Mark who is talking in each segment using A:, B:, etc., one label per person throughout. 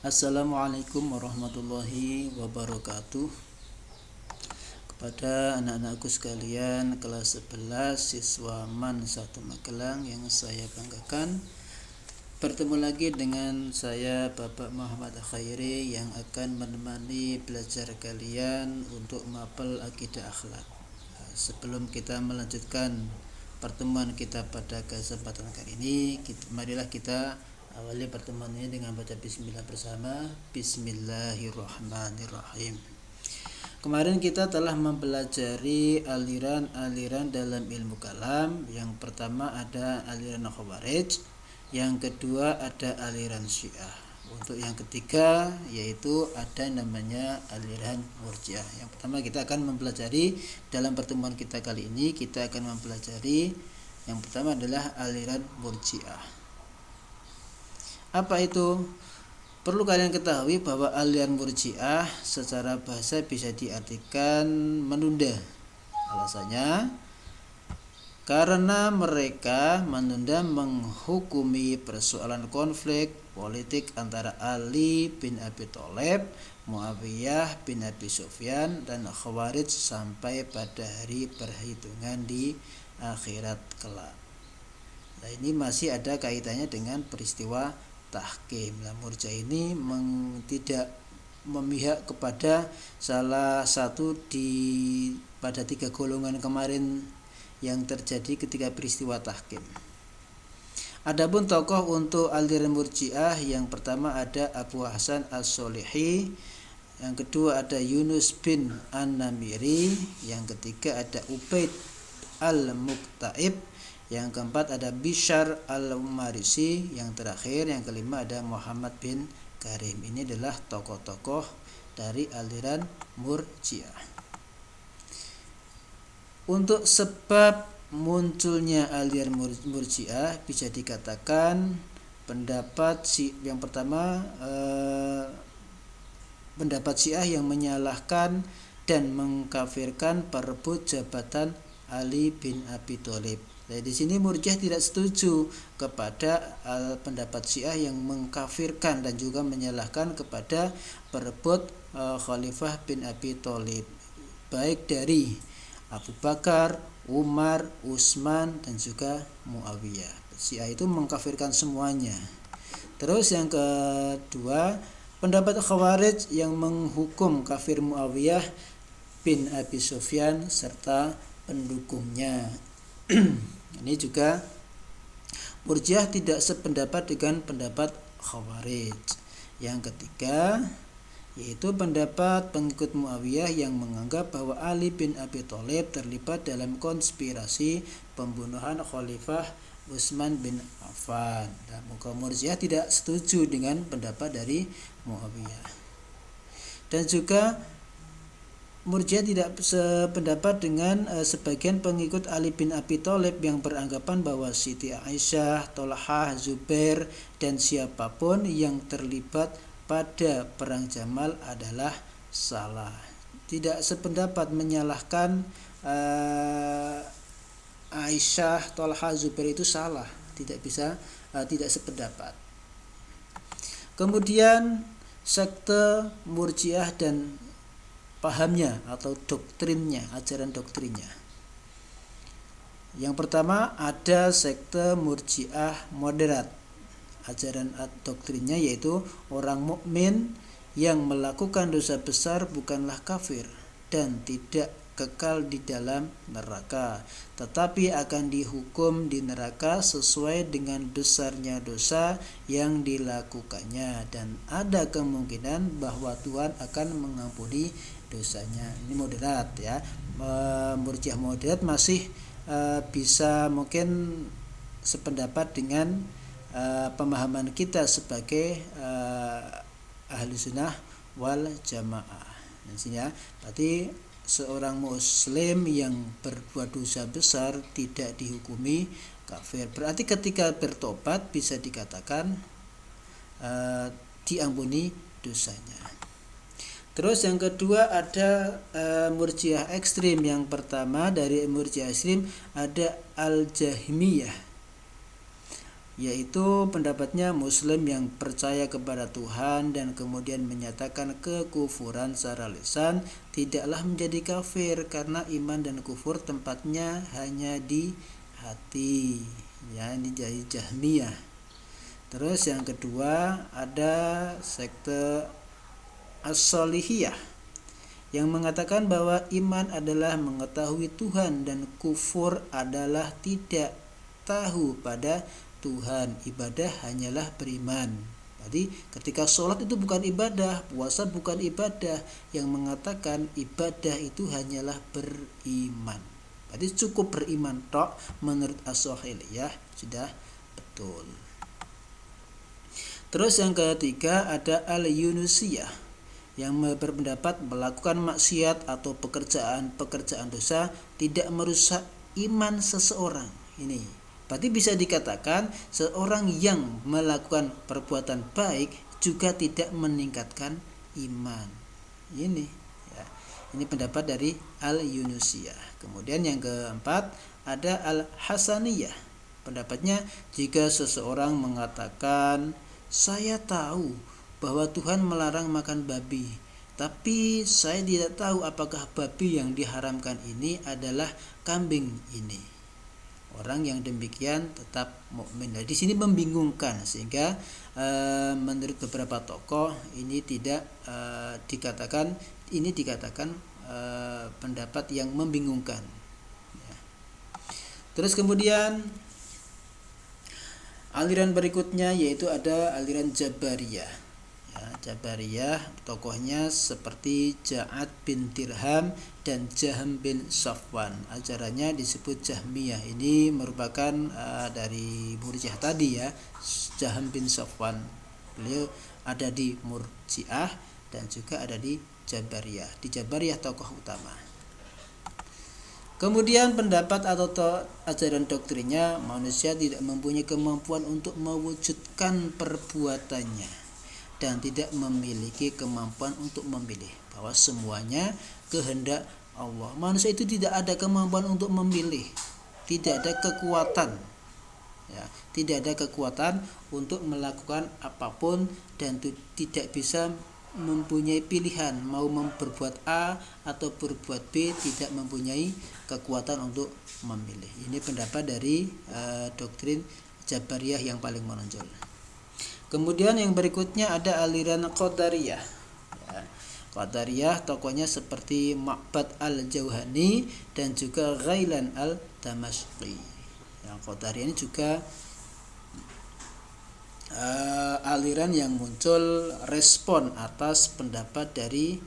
A: Assalamualaikum warahmatullahi wabarakatuh. Kepada anak-anakku sekalian kelas 11 siswa MAN 1 Magelang yang saya banggakan, bertemu lagi dengan saya Bapak Muhammad Khairi yang akan menemani belajar kalian untuk mapel akidah akhlak. Sebelum kita melanjutkan pertemuan kita pada kesempatan kali ini, marilah kita awali pertemuan ini dengan baca bismillah bersama. Bismillahirrahmanirrahim. Kemarin kita telah mempelajari aliran-aliran dalam ilmu kalam. Yang pertama ada aliran Khawarij, yang kedua ada aliran Syiah. Untuk yang ketiga yaitu ada namanya aliran Murji'ah. Yang pertama kita akan mempelajari dalam pertemuan kita kali ini, kita akan mempelajari yang pertama adalah aliran Murji'ah. Apa itu? Perlu kalian ketahui bahwa aliran Murji'ah secara bahasa bisa diartikan menunda. Alasannya karena mereka menunda menghukumi persoalan konflik politik antara Ali bin Abi Thalib, Muawiyah bin Abi Sufyan, dan Khawarij sampai pada hari perhitungan di akhirat kelak. Nah, ini masih ada kaitannya dengan peristiwa tahkim. Murji'ah ini tidak memihak kepada salah satu pada 3 golongan kemarin yang terjadi ketika peristiwa tahkim. Adapun tokoh untuk aliran Murji'ah, yang pertama ada Abu Hasan As-Solihi, yang kedua ada Yunus bin An-Namiri, yang ketiga ada Ubaid Al-Muqtaib, yang keempat ada Bishar Al-Marisi, yang terakhir yang kelima ada Muhammad bin Karim. Ini adalah tokoh-tokoh dari aliran Murji'ah. Untuk sebab munculnya aliran Murji'ah bisa dikatakan pendapat yang pertama pendapat Syiah yang menyalahkan dan mengkafirkan perebut jabatan Ali bin Abi Thalib. Nah, di sini Murji'ah tidak setuju kepada pendapat Syiah yang mengkafirkan dan juga menyalahkan kepada perebut Khalifah bin Abi Thalib, baik dari Abu Bakar, Umar, Utsman, dan juga Muawiyah. Syiah itu mengkafirkan semuanya. Terus yang kedua, pendapat Khawarij yang menghukum kafir Muawiyah bin Abi Sufyan serta pendukungnya. Ini juga Murji'ah tidak sependapat dengan pendapat Khawarij. Yang ketiga yaitu pendapat pengikut Muawiyah yang menganggap bahwa Ali bin Abi Thalib terlibat dalam konspirasi pembunuhan Khalifah Utsman bin Affan. Dan Murji'ah tidak setuju dengan pendapat dari Muawiyah. Dan juga Murji'ah tidak sependapat dengan sebagian pengikut Ali bin Abi Thalib yang beranggapan bahwa Siti Aisyah, Thalhah, Zubair, dan siapapun yang terlibat pada perang Jamal adalah salah. Tidak sependapat menyalahkan Aisyah, Thalhah, Zubair itu salah. Tidak sependapat. Kemudian sekte Murji'ah dan pahamnya atau doktrinnya, ajaran doktrinnya. Yang pertama ada sekte Murji'ah moderat. Ajaran doktrinnya yaitu orang mukmin yang melakukan dosa besar bukanlah kafir dan tidak kekal di dalam neraka, tetapi akan dihukum di neraka sesuai dengan besarnya dosa yang dilakukannya, dan ada kemungkinan bahwa Tuhan akan mengampuni dosanya. Ini moderat ya. Murji'ah moderat masih bisa mungkin sependapat dengan pemahaman kita sebagai ahli sunnah wal jamaah. Di sini ya, berarti seorang muslim yang berbuat dosa besar tidak dihukumi kafir. Berarti ketika bertobat bisa dikatakan diampuni dosanya. Terus yang kedua ada Murji'ah ekstrim. Yang pertama dari Murji'ah ekstrim ada Al-Jahmiyah. yaitu pendapatnya Muslim yang percaya kepada Tuhan dan kemudian menyatakan kekufuran secara lisan tidaklah menjadi kafir, karena iman dan kufur tempatnya hanya di hati. Ya, ini jadi Jahmiyah. Terus yang kedua ada sekte As-Salihiyah yang mengatakan bahwa iman adalah mengetahui Tuhan dan kufur adalah tidak tahu pada Tuhan. Ibadah hanyalah beriman. Jadi ketika sholat itu bukan ibadah, puasa bukan ibadah. Yang mengatakan ibadah itu hanyalah beriman. Jadi cukup beriman tok menurut As-Salihiyah sudah betul. Terus yang ketiga ada Al-Yunusiyah yang berpendapat melakukan maksiat atau pekerjaan dosa tidak merusak iman seseorang. Ini berarti bisa dikatakan seorang yang melakukan perbuatan baik juga tidak meningkatkan iman. Ini ya. Ini pendapat dari Al-Yunusiyah. Kemudian yang keempat ada Al-Hasaniyah. Pendapatnya jika seseorang mengatakan saya tahu bahwa Tuhan melarang makan babi, tapi saya tidak tahu apakah babi yang diharamkan ini adalah kambing ini. Orang yang demikian tetap mukmin. Di sini membingungkan sehingga menurut beberapa tokoh ini tidak dikatakan pendapat yang membingungkan. Ya. Terus kemudian aliran berikutnya yaitu ada aliran Jabariyah. Jabariyah tokohnya seperti Ja'ad bin Dirham dan Jahm bin Safwan. Ajarannya disebut Jahmiyah. Ini merupakan dari Murji'ah tadi ya, Jahm bin Safwan. Beliau ada di Murji'ah dan juga ada di Jabariyah. Di Jabariyah tokoh utama. Kemudian pendapat atau ajaran doktrinnya manusia tidak mempunyai kemampuan untuk mewujudkan perbuatannya dan tidak memiliki kemampuan untuk memilih, bahwa semuanya kehendak Allah. Manusia itu tidak ada kemampuan untuk memilih, tidak ada kekuatan, ya, tidak ada kekuatan untuk melakukan apapun dan tidak bisa mempunyai pilihan mau berbuat A atau berbuat B, tidak mempunyai kekuatan untuk memilih. Ini pendapat dari doktrin Jabariyah yang paling menonjol. Kemudian yang berikutnya ada aliran Qadariyah. Ya, Qadariyah tokohnya seperti Ma'bad al-Jauhani dan juga Ghailan al-Damashqi. Yang Qadariyah ini juga aliran yang muncul respon atas pendapat dari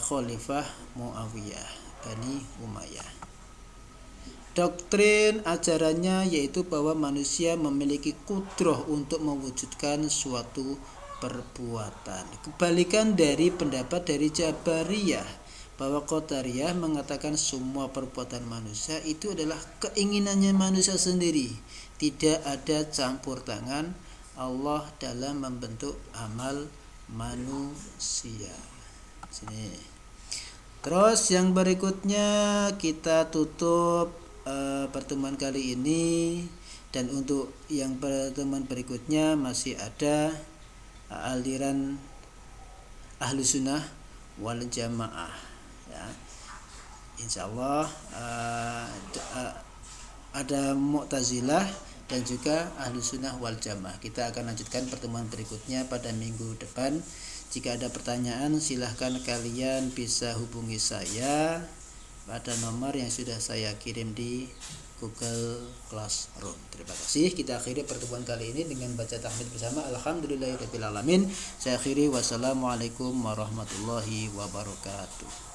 A: Khalifah Muawiyah Bani Umayyah. Doktrin ajarannya yaitu bahwa manusia memiliki kudrah untuk mewujudkan suatu perbuatan. Kebalikan dari pendapat dari Jabariyah, bahwa Qadariyah mengatakan semua perbuatan manusia itu adalah keinginannya manusia sendiri. Tidak ada campur tangan Allah dalam membentuk amal manusia. Sini. Terus yang berikutnya kita tutup pertemuan kali ini, dan untuk yang pertemuan berikutnya masih ada aliran Ahlussunnah wal Jamaah. Ya. Insyaallah ada Mu'tazilah dan juga Ahlussunnah wal Jamaah. Kita akan lanjutkan pertemuan berikutnya pada minggu depan. Jika ada pertanyaan silahkan kalian bisa hubungi saya pada nomor yang sudah saya kirim di Google Classroom. Terima kasih. Kita akhiri pertemuan kali ini dengan baca tahmid bersama. Alhamdulillahirabbil alamin. Saya akhiri. Wassalamualaikum warahmatullahi wabarakatuh.